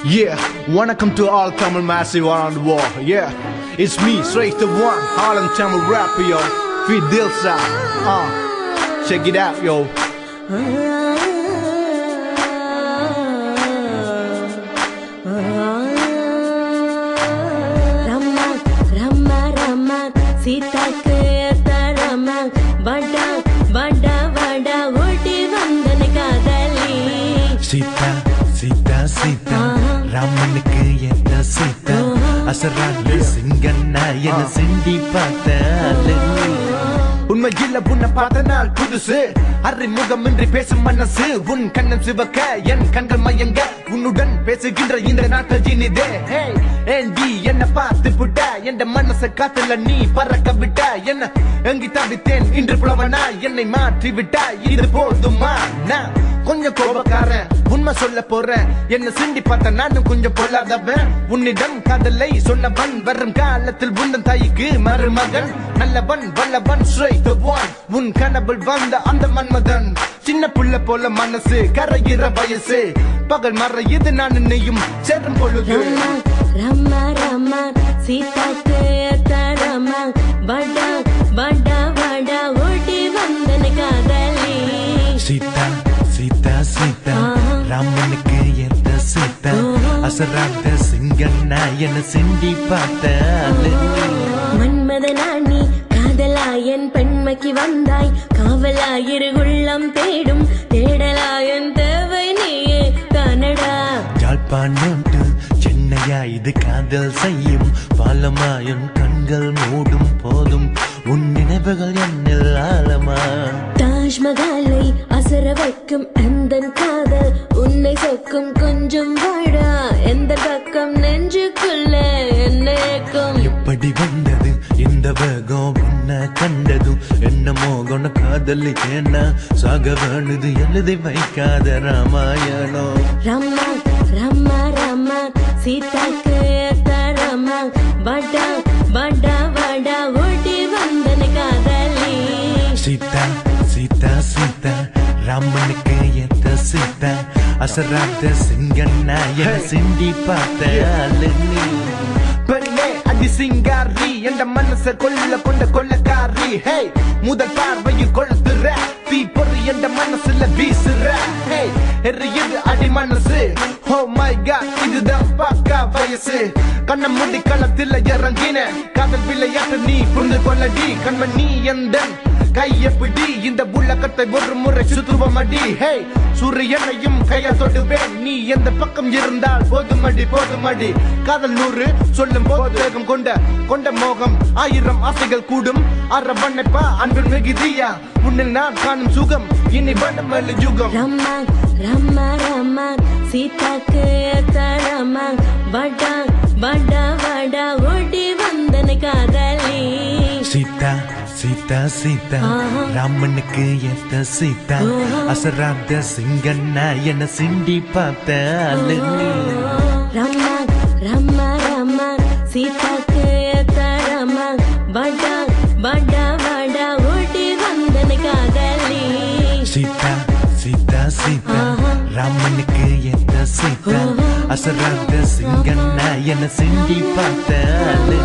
Yeah, welcome to all Tamil massive around the world. Yeah, it's me, straight the one, Harlem Tamil rapper, yo. Feed Dilsa, check it out, yo. Sita ke tarama, vada vada vada, odi vandan kadali. Sita, Sita, Sita, Ramanukku yetta Sita, asarala singanna ena sindi paathalu. உண்மை இல்ல உன்னை பார்த்த நாள் புதுசு அறிமுகமின்றி பேசும் மனசு உன் கண்ணம் சிவக்க என் கண்கள் மயங்க உன்னுடன் பேசுகின்ற இந்த நாட்கள் இனிதே ஏண்டி என்ன பார்த்து விட்ட என் மனசை காத்துல நீ பறக்க விட்ட என்ன எங்கி தவித்தேன் இன்று புலவனா என்னை மாற்றி விட்ட இது போதுமா நான் கொஞ்சம் கோபக்காரன் உண்மை சொல்ல போறேன் என்ன சிண்டி பார்த்த நானும் கொஞ்சம் பொல்லாதவன் உன்னிடம் காதலை சொன்னவன் வரும் காலத்தில் உந்தன் தாய்க்கு மருமகன் நல்லவன் வல்லவன் உன் கனவில் வந்த அந்த மன்மதன் சின்ன புள்ள போல மனசு கரையிற வயசு பகல் மறையுது நான் நின்னையும் சேரும் பொழுது ரமா ரமா சீதாக்கு தரமா வடா வடா வடா ஓடி வந்தன காதலி Sita, Sita, Sita, Ramanukku yetta Sita, asarala singanna ena sindi paathalu. மன்மதனானி காதலாயன் பெண்மைக்கு வந்தாய் காவலாயிரு உள்ளம் தேடும் தேடலாயன் தேவை நீயே கனடா யாழ்ப்பாணத்து சென்னையா இது காதல் செய்யும் பாலமாயன் கண்கள் மூடும் போதும் உன் நினைவுகள் என்னில் ஆழமா தாஜ்மஹாலை அசர வைக்கும் எந்தன் காதல் உன்னை சொக்கும் கொஞ்சம் வாடா எந்த பக்கம் நெஞ்சுக்குள்ள என்னைக்கும் எப்படி வந்தது இந்த வேகம் உன்னை கண்டதும் என்ன மோகன காதலி என்ன சாக வேணுது எழுதி வைக்காத ராமாயணம் ரம்மா ரம்மா ரம்மா சீதாக்கு தரமா வடா வடா வடா ஓடி வந்தன காதலி Sita, Sita, Sita, Ramanukku yetta Sita, asarala singanna ena sindi paathalu. பெண்ணே அடி சிங்காரி என்ற மனசை கொள்ள கொள்ளக்காரி ஹே முதல் பார்வையில் கொளுத்துற தீ பொறி என்ற மனசுல வீசுற ஹே எரியுது அடி மனசு ஓ மை காட் இதுதான் பாக்கா வயசு கண்ண முடி களத்தில் இறங்கின காதல் விளையாட்டு நீ புரிந்து கொள்ளடி கண்மணி எந்த கைய பிடி இந்த உலகத்தை ஒரு முறை சுத்துவம் அடி ஹே சூரியனையும் கையா தொடுவேன் நீ எந்த பக்கம் இருந்தால் போதுமடி போதுமடி காதல் 100 சொல்லும் போது வேகம் கொண்ட மோகம் 1000 ஆசைகள் கூடும் அரவணைப்பா அன்பின் மிகுதியா உன்னில் நான் காணும் சுகம் இனி வடமல்லி யுகம் ரம்மா ரம்மா ரம்மா சீதாக்கு தரமா வடா வடா வடா ஓடி வந்தன காதலி Sita, Sita, Sita, Ramanukku yetta Sita, asarala singanna ena sindi paathalu. ரம்மா ரம்மா ரம்மா சீதாக்கு தரமா வடா வடா வடா ஓடி வந்தன காதலி Sita, Sita, Sita, Ramanukku yetta Sita, asarala singanna ena sindi paathalu.